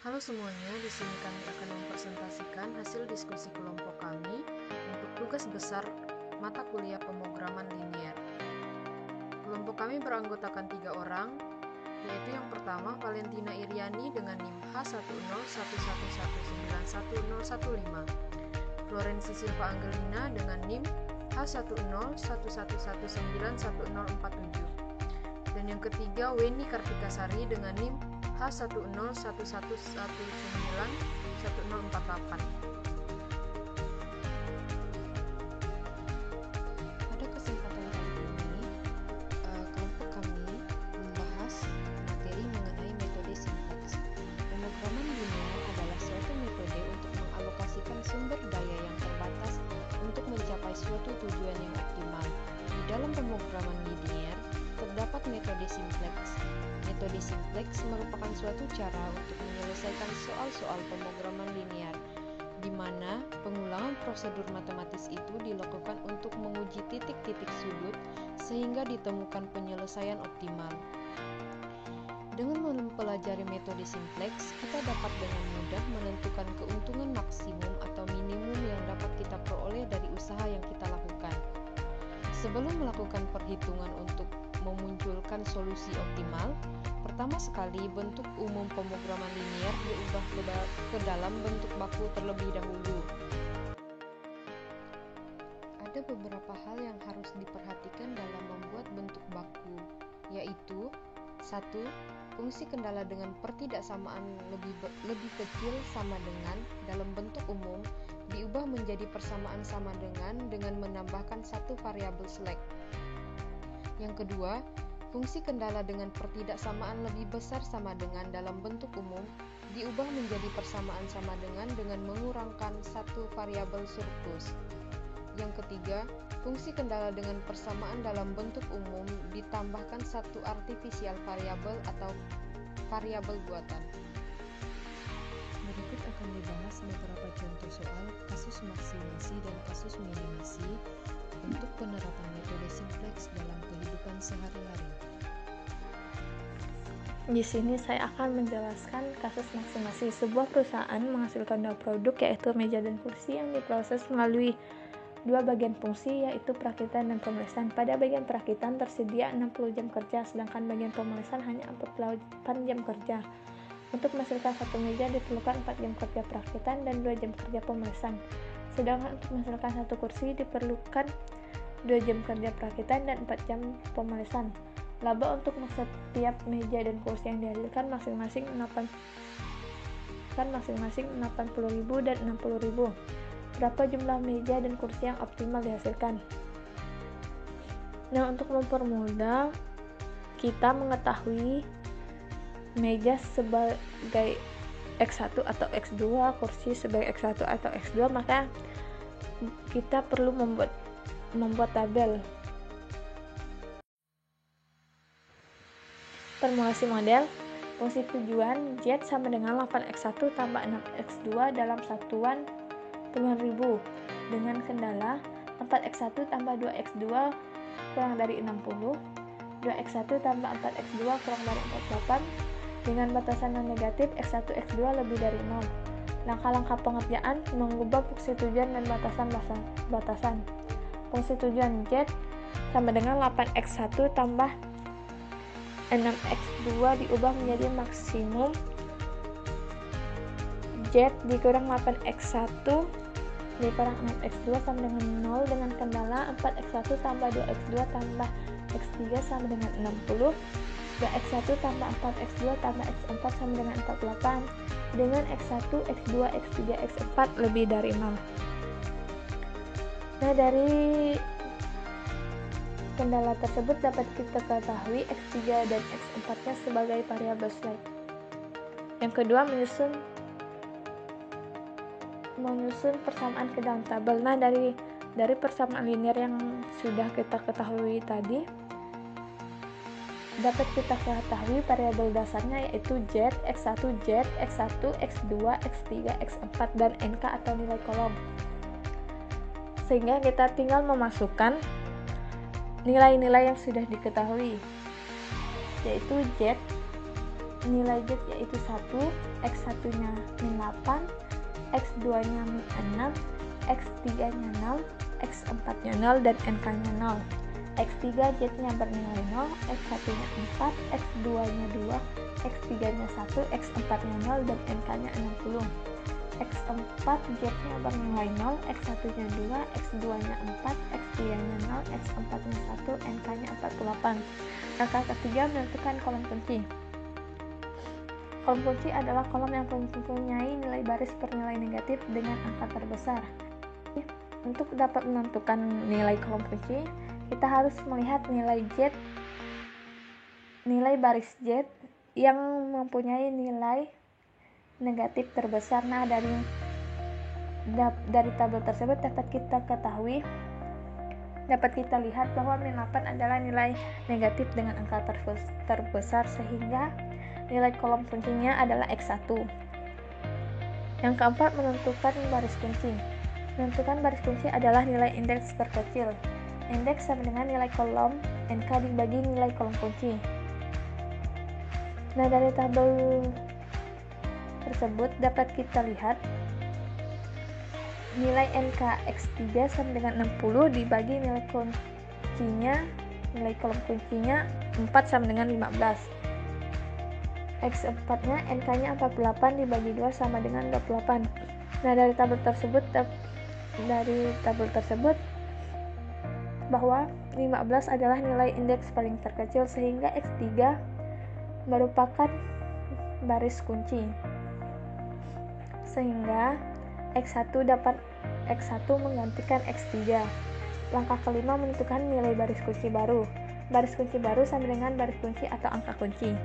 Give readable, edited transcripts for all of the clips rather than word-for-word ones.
Halo semuanya, di sini kami akan mempresentasikan hasil diskusi kelompok kami untuk tugas besar mata kuliah pemrograman linier. Kelompok kami beranggotakan 3 orang, yaitu yang pertama Valentina Iriani dengan NIM H10111911015, Florensi Silva Angelina dengan NIM H10111911047, dan yang ketiga Weni Kartikasari dengan NIM H10111191048. Pada kesempatan kali ini, kelompok kami membahas materi mengenai metode simplex. Pemrograman linear adalah suatu metode untuk mengalokasikan sumber daya yang terbatas untuk mencapai suatu tujuan yang optimal. Di dalam pemrograman linear, terdapat metode simplex. Metode simplex merupakan suatu cara untuk menyelesaikan soal-soal pemrograman linear, di mana pengulangan prosedur matematis itu dilakukan untuk menguji titik-titik sudut sehingga ditemukan penyelesaian optimal. Dengan mempelajari metode simplex, kita dapat dengan mudah menentukan keuntungan maksimum atau minimum yang dapat kita peroleh dari usaha yang kita lakukan. Sebelum melakukan perhitungan untuk memunculkan solusi optimal, pertama sekali bentuk umum pemrograman linier diubah ke dalam bentuk baku terlebih dahulu. Ada beberapa hal yang harus diperhatikan dalam membuat bentuk baku, yaitu 1. Fungsi kendala dengan pertidaksamaan lebih kecil sama dengan dalam bentuk umum diubah menjadi persamaan sama dengan menambahkan satu variabel slack. Yang kedua, fungsi kendala dengan pertidaksamaan lebih besar sama dengan dalam bentuk umum diubah menjadi persamaan sama dengan mengurangkan satu variabel surplus. Yang ketiga, fungsi kendala dengan persamaan dalam bentuk umum ditambahkan satu artificial variabel atau variabel buatan. Berikut akan dibahas beberapa contoh soal kasus maksimasi dan kasus minimasi untuk penerapan metode simplex dalam kehidupan sehari-hari. Di sini saya akan menjelaskan kasus maksimasi. Sebuah perusahaan menghasilkan dua produk, yaitu meja dan kursi yang diproses melalui dua bagian fungsi, yaitu perakitan dan pemenulisan. Pada bagian perakitan tersedia 60 jam kerja, sedangkan bagian pemenulisan hanya 48 jam kerja. Untuk menghasilkan satu meja diperlukan 4 jam kerja perakitan dan 2 jam kerja pemenulisan. Sedangkan untuk menghasilkan satu kursi diperlukan 2 jam kerja perakitan dan 4 jam pemenulisan. Laba untuk setiap meja dan kursi yang dihasilkan masing-masing 80.000 dan 60.000. Berapa jumlah meja dan kursi yang optimal dihasilkan? Nah, untuk mempermudah kita mengetahui meja sebagai X1 atau X2, kursi sebagai X1 atau X2, maka kita perlu membuat tabel. Formulasi model, fungsi tujuan Z sama dengan 8X1 tambah 6X2 dalam satuan puluhan ribu, dengan kendala 4X1 tambah 2X2 kurang dari 60, 2X1 tambah 4X2 kurang dari 48, dengan batasan non negatif X1 X2 lebih dari 0. Langkah-langkah pengerjaan mengubah fungsi tujuan dan batasan. Fungsi tujuan Z sama dengan 8X1 tambah 6X2 diubah menjadi maksimum Z dikurang 8X1 dikurang 6X2 sama dengan 0, dengan kendala 4X1 tambah 2X2 tambah X3 sama dengan 60, 2X1 tambah 4X2 tambah X4 sama dengan 48, dengan X1, X2, X3, X4 lebih dari 0. Nah, dari kendala tersebut dapat kita ketahui X3 dan X4-nya sebagai variabel slack. Yang kedua, menyusun persamaan ke dalam tabel. Nah, dari persamaan linear yang sudah kita ketahui tadi, dapat kita ketahui variabel dasarnya yaitu Z, X1, Z, X1, X2, X3, X4, dan NK atau nilai kolom. Sehingga kita tinggal memasukkan nilai-nilai yang sudah diketahui, yaitu Z nilai Z yaitu 1, X1 nya min 8, X2 nya min 6, X3 nya 0, X4 nya 0, dan NK nya 0. X3 Z nya bernilai 0, X1 nya 4, X2 nya 2, X3 nya 1, X4 nya 0, dan NK nya 60. X4 Z nya bernilai 0, X1 nya 2, X2 nya 4, X3 nya 0, X4 nya 1, NK nya 48. Langkah ketiga, menentukan kolom kunci. Kolom kunci adalah kolom yang mempunyai nilai baris bernilai negatif dengan angka terbesar. Untuk dapat menentukan nilai kolom kunci, kita harus melihat nilai baris Z yang mempunyai nilai negatif terbesar. Nah, dari tabel tersebut dapat kita lihat bahwa min 8 adalah nilai negatif dengan angka terbesar, sehingga nilai kolom kuncinya adalah X1. Yang keempat, menentukan baris kunci. Menentukan baris kunci adalah nilai indeks terkecil. Indeks sama dengan nilai kolom NK dibagi nilai kolom kunci. Nah, dari tabel tersebut dapat kita lihat nilai NK X3 sama dengan 60 dibagi nilai kolom kuncinya 4 sama dengan 15. X4 nya NK nya 48 dibagi 2 sama dengan 28. Nah, dari tabel tersebut bahwa 15 adalah nilai indeks paling terkecil, sehingga X3 merupakan baris kunci, sehingga X1 menggantikan X3. Langkah kelima, menentukan nilai baris kunci baru. Baris kunci baru sama dengan baris kunci atau angka kunci.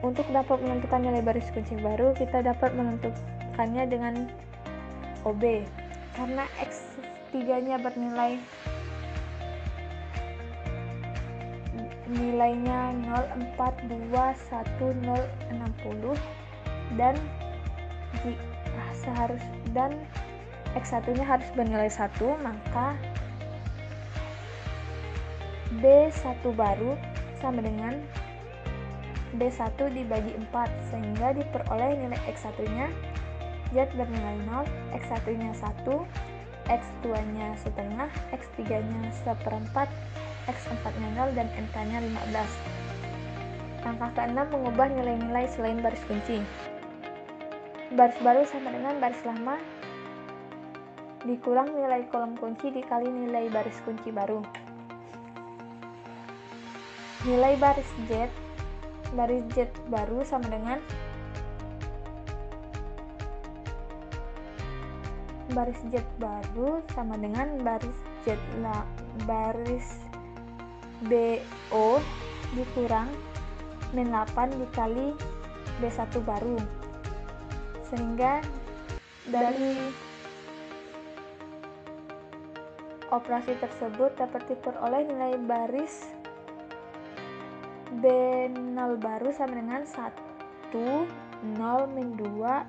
Untuk dapat menentukan nilai baris kunci baru, kita dapat menentukannya dengan OB. Karena X3 nya bernilai nilainya 0, 4, 2, 1, 0, 60 dan X1 nya harus bernilai 1, maka B1 baru sama dengan B1 dibagi 4, sehingga diperoleh nilai X1 nya Z bernilai 0, X1 nya 1, X2 nya setengah, X3 nya seperempat, X4 nya 0, dan NK nya 15. Langkah ke-6, mengubah nilai-nilai selain baris kunci. Baris baru sama dengan baris lama dikurang nilai kolom kunci dikali nilai baris kunci baru. Nilai baris Z baru sama dengan baris BO dikurang min 8 dikali B1 baru, sehingga dari operasi tersebut dapat diperoleh nilai baris B0 baru sama dengan 1, 0, min 2, 2,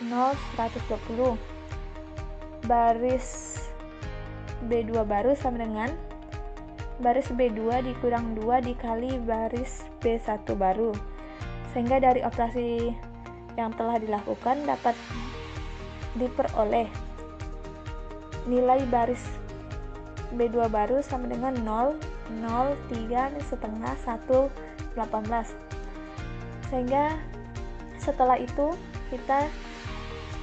0, 120. Baris B2 baru sama dengan baris B2 dikurang 2 dikali baris B1 baru, sehingga dari operasi yang telah dilakukan dapat diperoleh nilai baris B2 baru sama dengan 0, 0, 3, setengah, 1, 18. Sehingga setelah itu kita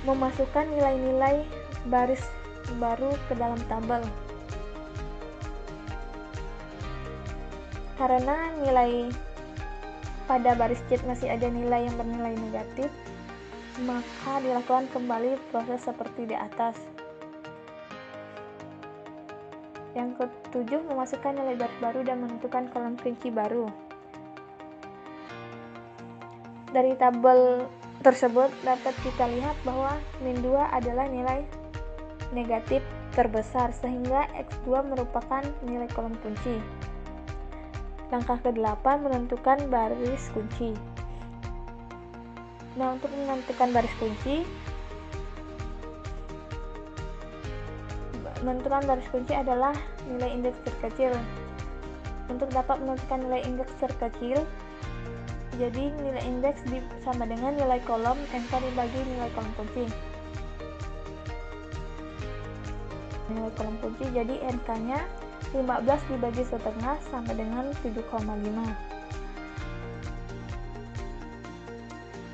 memasukkan nilai-nilai baris baru ke dalam tabel. Karena nilai pada baris Z masih ada nilai yang bernilai negatif, maka dilakukan kembali proses seperti di atas. Yang ketujuh, memasukkan nilai baris baru dan menentukan kolom kunci baru. Dari tabel tersebut dapat kita lihat bahwa min 2 adalah nilai negatif terbesar, sehingga X2 merupakan nilai kolom kunci. Langkah ke-8, menentukan baris kunci. Nah, untuk menentukan baris kunci, adalah nilai indeks terkecil. Untuk dapat menentukan nilai indeks terkecil, Jadi nilai indeks sama dengan nilai kolom NK dibagi nilai kolom kunci. Nilai kolom kunci jadi NK-nya 15 dibagi setengah sama dengan 7,5.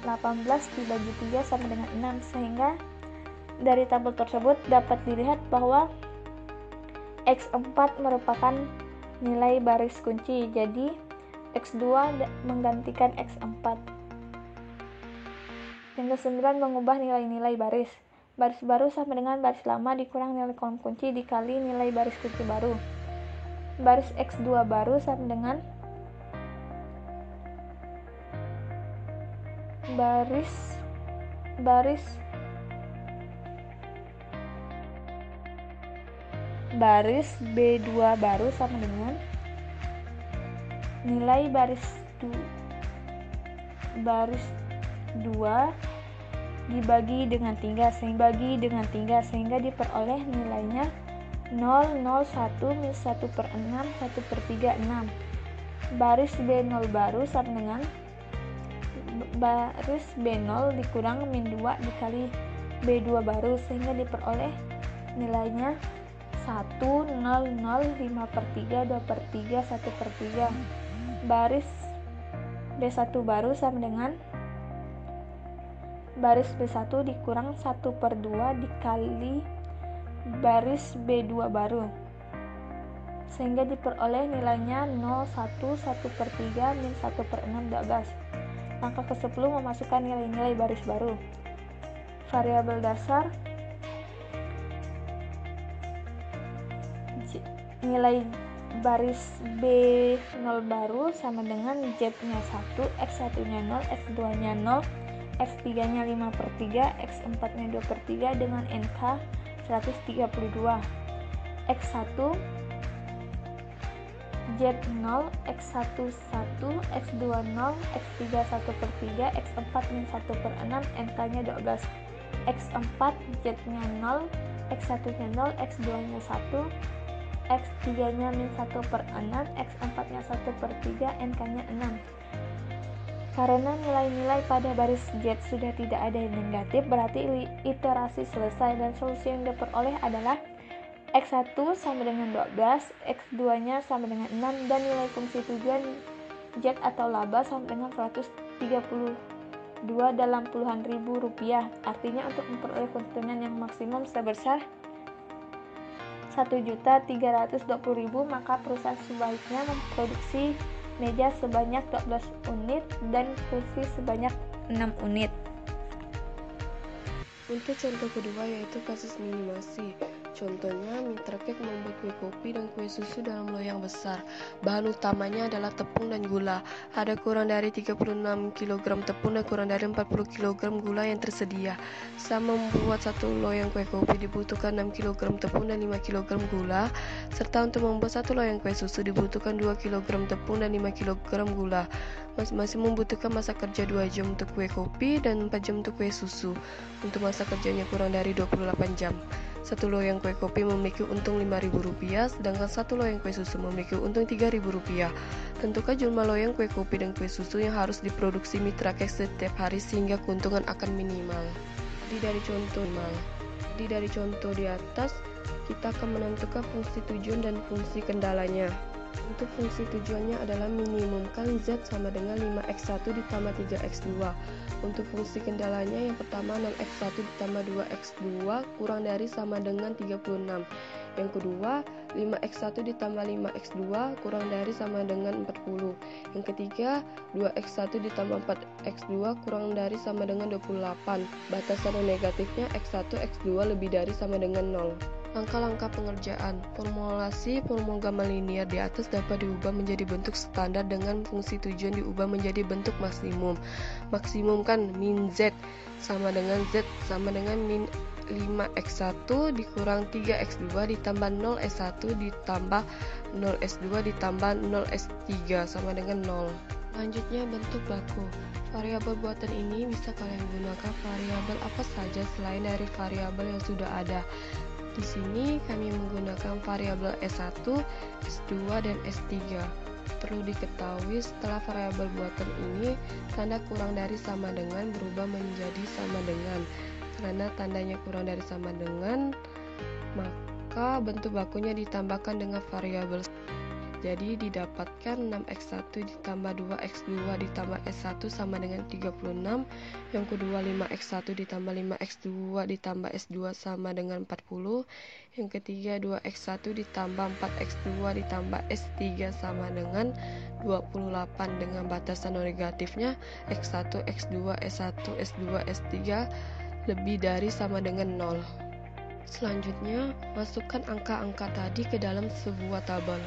18 dibagi 3 sama dengan 6, sehingga dari tabel tersebut dapat dilihat bahwa X4 merupakan nilai baris kunci, jadi X2 menggantikan X4. Sehingga 9 mengubah nilai-nilai baris. Baris baru sama dengan baris lama dikurang nilai kolom kunci dikali nilai baris kunci baru. Baris X2 baru sama dengan baris B2 baru sama dengan nilai baris 2 dibagi dengan 3 sehingga diperoleh nilainya 0, 0, 1, min 1/6, 1/3, 6. Baris B0 baru sama dengan baris B0 dikurang min 2 dikali B2 baru, sehingga diperoleh nilainya 1, 0, 0, 5/3, 2/3, 1/3. Baris B1 baru sama dengan baris B1 dikurang 1/2 dikali baris B2 baru, sehingga diperoleh nilainya 0, 1, 1/3, min 1/6, 12. Langkah ke-10 memasukkan nilai-nilai baris baru. Variabel dasar nilai baris B0 baru sama dengan Z-nya 1, X1-nya 0, X2-nya 0, X3-nya 5/3, X4-nya 2/3 dengan NK 132. X1 Z0, X1 1, X2 0, X3 1/3, X4 min 1/6, NK-nya 12. X4 Z-nya 0, X1-nya 0, X2-nya 1, X3-nya min 1/6, X4-nya 1/3, NK-nya 6. Karena nilai-nilai pada baris Z sudah tidak ada yang negatif, berarti iterasi selesai dan solusi yang diperoleh adalah X1 sama dengan 12, X2-nya sama dengan 6, dan nilai fungsi tujuan Z atau laba sama dengan 132 dalam puluhan ribu rupiah. Artinya untuk memperoleh keuntungan yang maksimum sebesar 1.320.000, maka perusahaan sebaiknya memproduksi meja sebanyak 12 unit dan kursi sebanyak 6 unit. Untuk contoh kedua yaitu kasus minimasi. Contohnya, mitra cake membuat kue kopi dan kue susu dalam loyang besar. Bahan utamanya adalah tepung dan gula. Ada kurang dari 36 kg tepung dan kurang dari 40 kg gula yang tersedia. Sama membuat satu loyang kue kopi dibutuhkan 6 kg tepung dan 5 kg gula, serta untuk membuat satu loyang kue susu dibutuhkan 2 kg tepung dan 5 kg gula. Masing-masing membutuhkan masa kerja 2 jam untuk kue kopi dan 4 jam untuk kue susu. Untuk masa kerjanya kurang dari 28 jam. Satu loyang kue kopi memiliki untung Rp5.000, sedangkan satu loyang kue susu memiliki untung Rp3.000. Tentukan jumlah loyang kue kopi dan kue susu yang harus diproduksi mitra cake setiap hari sehingga keuntungan akan minimal. Dari contoh di atas, kita akan menentukan fungsi tujuan dan fungsi kendalanya. Untuk fungsi tujuannya adalah minimumkan Z sama dengan 5X1 ditambah 3X2. Untuk fungsi kendalanya yang pertama 6X1 ditambah 2X2 kurang dari sama dengan 36. Yang kedua 5X1 ditambah 5X2 kurang dari sama dengan 40. Yang ketiga 2X1 ditambah 4X2 kurang dari sama dengan 28. Batasan negatifnya X1, X2 lebih dari sama dengan 0. Langkah-langkah pengerjaan. Formulasi formul gamma linier di atas dapat diubah menjadi bentuk standar dengan fungsi tujuan diubah menjadi bentuk maksimum. Maksimum kan min Z sama dengan Z sama dengan min 5X1 dikurang 3X2 ditambah 0S1 ditambah 0S2 ditambah 0S3 sama dengan 0. Selanjutnya bentuk baku. Variabel buatan ini bisa kalian gunakan variabel apa saja selain dari variabel yang sudah ada. Di sini kami menggunakan variabel S1, S2, dan S3. Perlu diketahui setelah variabel buatan ini, tanda kurang dari sama dengan berubah menjadi sama dengan. Karena tandanya kurang dari sama dengan, maka bentuk bakunya ditambahkan dengan variabel. Jadi didapatkan 6x1 ditambah 2x2 ditambah s1 sama dengan 36. Yang kedua 5x1 ditambah 5x2 ditambah s2 sama dengan 40. Yang ketiga 2x1 ditambah 4x2 ditambah s3 sama dengan 28 dengan batasan non negatifnya x1, x2, s1, s2, s3 lebih dari sama dengan 0. Selanjutnya, masukkan angka-angka tadi ke dalam sebuah tabel.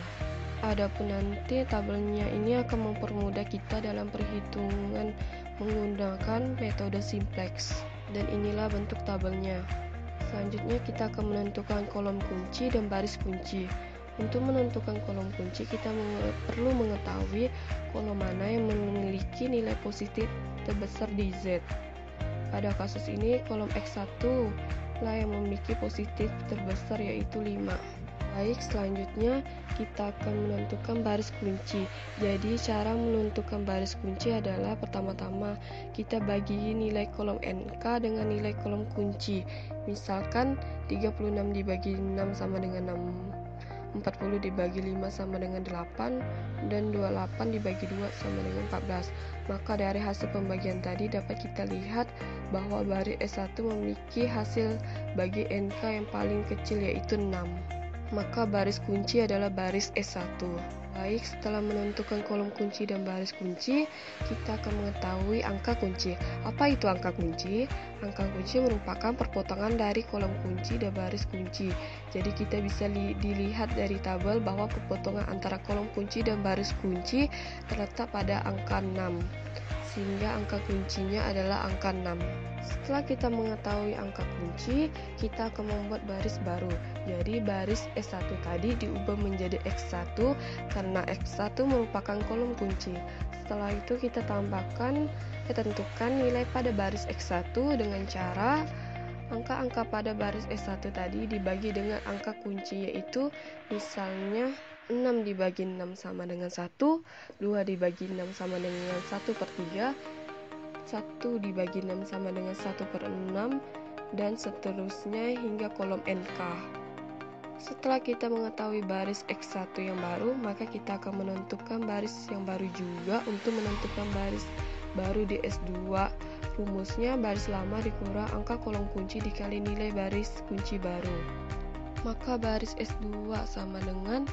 Adapun nanti tabelnya ini akan mempermudah kita dalam perhitungan menggunakan metode simplex. Dan inilah bentuk tabelnya. Selanjutnya kita akan menentukan kolom kunci dan baris kunci. Untuk menentukan kolom kunci kita perlu mengetahui kolom mana yang memiliki nilai positif terbesar di Z. Pada kasus ini kolom X1 lah yang memiliki positif terbesar yaitu 5. Baik, selanjutnya kita akan menentukan baris kunci. Jadi cara menentukan baris kunci adalah pertama-tama kita bagi nilai kolom NK dengan nilai kolom kunci. Misalkan 36 dibagi 6 sama dengan 6, 40 dibagi 5 sama dengan 8, dan 28 dibagi 2 sama dengan 14. Maka dari hasil pembagian tadi dapat kita lihat bahwa baris S1 memiliki hasil bagi NK yang paling kecil yaitu 6. Maka baris kunci adalah baris S1. Baik, setelah menentukan kolom kunci dan baris kunci, kita akan mengetahui angka kunci. Apa itu angka kunci? Angka kunci merupakan perpotongan dari kolom kunci dan baris kunci. Jadi kita bisa dilihat dari tabel bahwa perpotongan antara kolom kunci dan baris kunci terletak pada angka 6. Sehingga angka kuncinya adalah angka 6. Setelah kita mengetahui angka kunci, kita akan membuat baris baru. Jadi baris S1 tadi diubah menjadi X1 karena X1 merupakan kolom kunci. Setelah itu kita tentukan nilai pada baris X1 dengan cara angka-angka pada baris S1 tadi dibagi dengan angka kunci, yaitu misalnya 6 dibagi 6 sama dengan 1, 2 dibagi 6 sama dengan 1/3, 1 dibagi 6 sama dengan 1/6, dan seterusnya hingga kolom NK. Setelah kita mengetahui baris X1 yang baru, maka kita akan menentukan baris yang baru juga untuk menentukan baris baru di S2. Rumusnya baris lama dikurang angka kolom kunci dikali nilai baris kunci baru. Maka baris S2 sama dengan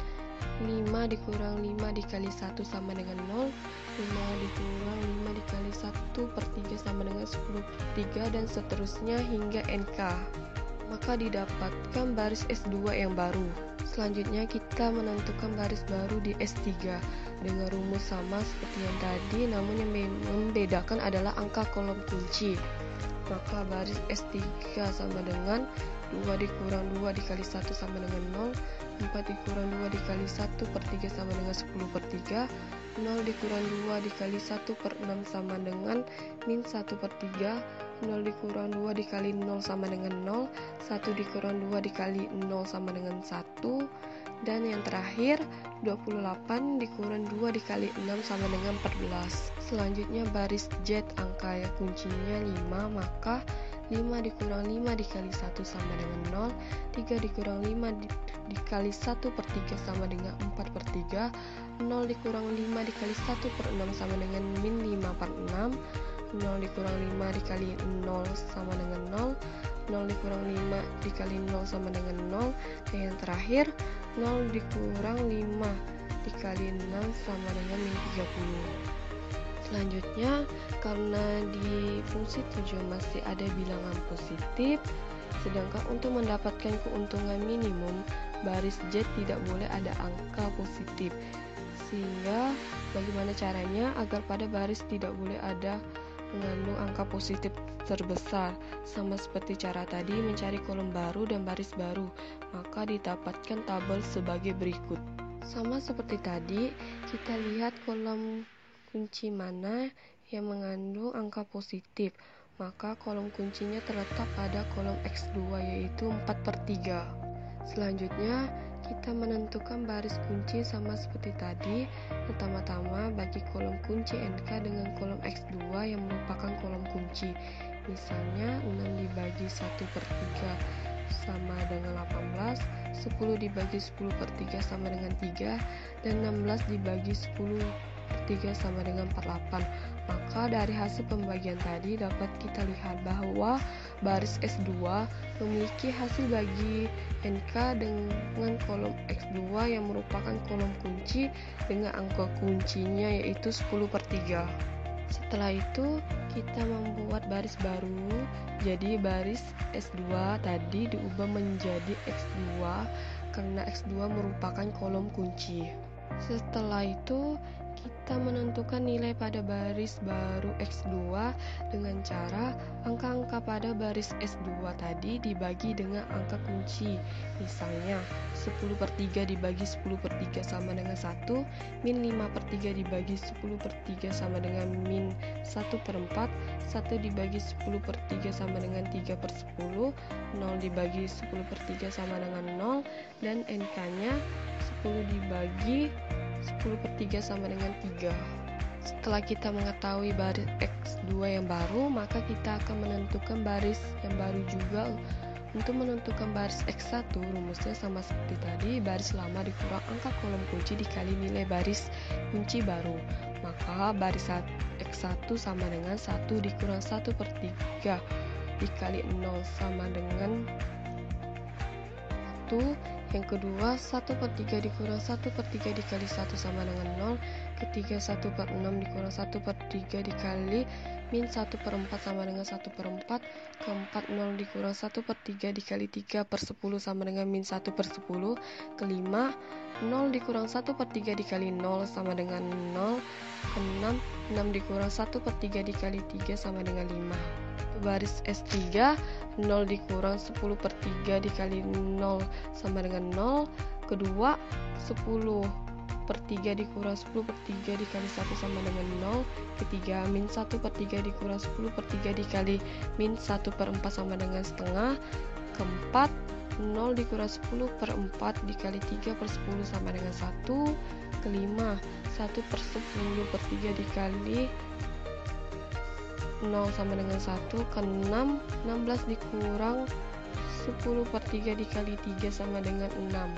5 dikurang 5 dikali 1 sama dengan 0, 5 dikurang 5 dikali 1/3 sama dengan 10/3, dan seterusnya hingga NK. Maka didapatkan baris S2 yang baru. Selanjutnya kita menentukan baris baru di S3 dengan rumus sama seperti yang tadi, namun yang membedakan adalah angka kolom kunci. Maka baris S3 sama dengan 2 dikurang 2 dikali 1 sama dengan 0, 4 dikurang 2 dikali 1/3 sama dengan 10/3, 0 dikurang 2 dikali 1/6 sama dengan min 1/3, 0 dikurang 2 dikali 0 sama dengan 0, 1 dikurang 2 dikali 0 sama dengan 1, dan yang terakhir 28 dikurang 2 dikali 6 sama dengan 14. Selanjutnya baris Z angka kuncinya 5, maka 5 dikurang 5 dikali 1 sama dengan 0, 3 dikurang 5 dikali 1/3 sama dengan 4/3, 0 dikurang 5 dikali 1/6 sama dengan min 5/6, 0 dikurang 5 dikali 0 sama dengan 0, 0 dikurang 5 dikali 0 sama dengan 0, dan yang terakhir 0 dikurang 5 dikali 6 sama dengan min 30. Selanjutnya, karena di fungsi tujuan masih ada bilangan positif, sedangkan untuk mendapatkan keuntungan minimum, baris Z tidak boleh ada angka positif. Sehingga bagaimana caranya agar pada baris tidak boleh ada mengandung angka positif terbesar? Sama seperti cara tadi mencari kolom baru dan baris baru, maka didapatkan tabel sebagai berikut. Sama seperti tadi, kita lihat kolom kunci mana yang mengandung angka positif, maka kolom kuncinya terletak pada kolom X2 yaitu 4/3. Selanjutnya kita menentukan baris kunci sama seperti tadi. Pertama-tama bagi kolom kunci NK dengan kolom X2 yang merupakan kolom kunci. Misalnya 6 dibagi 1/3 sama dengan 18, 10 dibagi 10/3 sama dengan 3, dan 16 dibagi 10/3 sama dengan 48. Maka dari hasil pembagian tadi dapat kita lihat bahwa baris S2 memiliki hasil bagi NK dengan kolom X2 yang merupakan kolom kunci dengan angka kuncinya yaitu 10/3. Setelah itu kita membuat baris baru, jadi baris S2 tadi diubah menjadi X2 karena X2 merupakan kolom kunci. Setelah itu kita menentukan nilai pada baris baru X2 dengan cara angka-angka pada baris S2 tadi dibagi dengan angka kunci. Misalnya 10/3 dibagi 10/3 sama dengan 1, min 5/3 dibagi 10/3 sama dengan min 1/4, 1 dibagi 10/3 sama dengan 3/10, 0 dibagi 10/3 sama dengan 0, dan NK-nya 10 dibagi 10/3 sama dengan 3. Setelah kita mengetahui baris X2 yang baru, maka kita akan menentukan baris yang baru juga. Untuk menentukan baris X1, rumusnya sama seperti tadi, baris lama dikurang angka kolom kunci dikali nilai baris kunci baru. Maka baris X1 sama dengan 1 dikurang 1/3 dikali 0 sama dengan 1. Yang kedua, 1/3 dikurang 1/3 dikali 1 sama dengan 0. Ketiga, 1/6 dikurang 1/3 dikali min 1/4 sama dengan 1/4. Keempat, 0 dikurang 1/3 dikali 3/10 sama dengan min 1/10. Kelima, 0 dikurang 1/3 dikali 0 sama dengan 0. Keenam, 6 dikurang 1/3 dikali 3 sama dengan 5. Baris S3, 0 dikurang 10/3 dikali 0 sama dengan 0. Kedua, 10/3 dikurang 10/3 dikali 1 sama dengan 0. Ketiga, min 1/3 dikurang 10/3 dikali min 1/4 sama dengan setengah. Keempat, 0 dikurang 10/4 dikali 3/10 sama dengan 1. Kelima, 1/10/3 dikali 0 sama dengan 1. Keenam, 16 dikurang 10/3 dikali 3 sama dengan 6.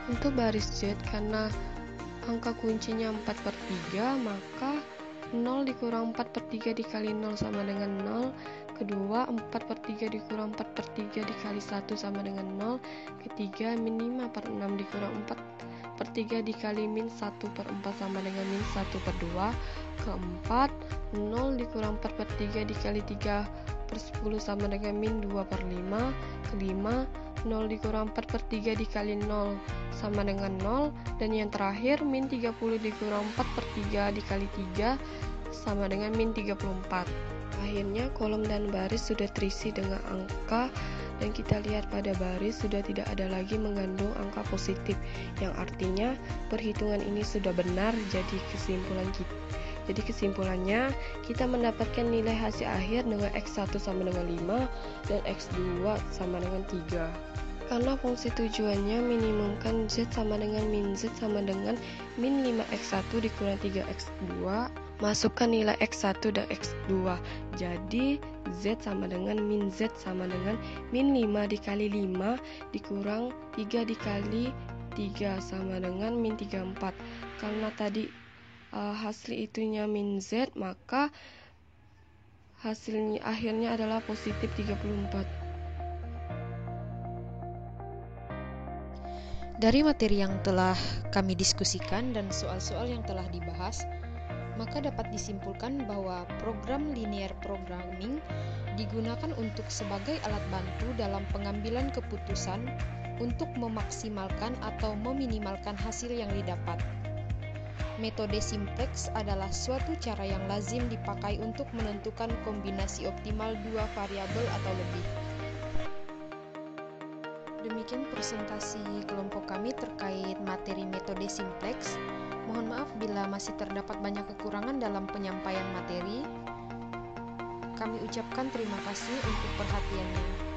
Untuk baris Z, karena angka kuncinya 4/3, maka 0 dikurang 4/3 dikali 0 sama dengan 0. Kedua, 4/3 dikurang 4/3 dikali 1 sama dengan 0. Ketiga, min 5/6 dikurang 4/3 dikali min 1/4 sama dengan min 1/2. Keempat, 0 dikurang 4/3 dikali 3/10 sama dengan min 2/5. Kelima, 0 dikurang 4/3 dikali 0 sama dengan 0. Dan yang terakhir, min 30 dikurang 4/3 dikali 3 sama dengan min 34. Akhirnya kolom dan baris sudah terisi dengan angka, dan kita lihat pada baris sudah tidak ada lagi mengandung angka positif, yang artinya perhitungan ini sudah benar. Jadi kesimpulannya, kita mendapatkan nilai hasil akhir dengan X1 sama dengan 5 dan X2 sama dengan 3. Karena fungsi tujuannya minimumkan Z sama dengan min Z sama dengan min 5X1 dikurang 3X2, masukkan nilai X1 dan X2. Jadi Z sama dengan min Z sama dengan min 5 dikali 5 dikurang 3 dikali 3 sama dengan min 34. Karena tadi hasil itunya min Z, maka hasilnya akhirnya adalah positif 34. Dari materi yang telah kami diskusikan dan soal-soal yang telah dibahas, maka dapat disimpulkan bahwa program linear programming digunakan untuk sebagai alat bantu dalam pengambilan keputusan untuk memaksimalkan atau meminimalkan hasil yang didapat. Metode simplex adalah suatu cara yang lazim dipakai untuk menentukan kombinasi optimal dua variabel atau lebih. Demikian presentasi kelompok kami terkait materi metode simplex. Mohon maaf bila masih terdapat banyak kekurangan dalam penyampaian materi. Kami ucapkan terima kasih untuk perhatiannya.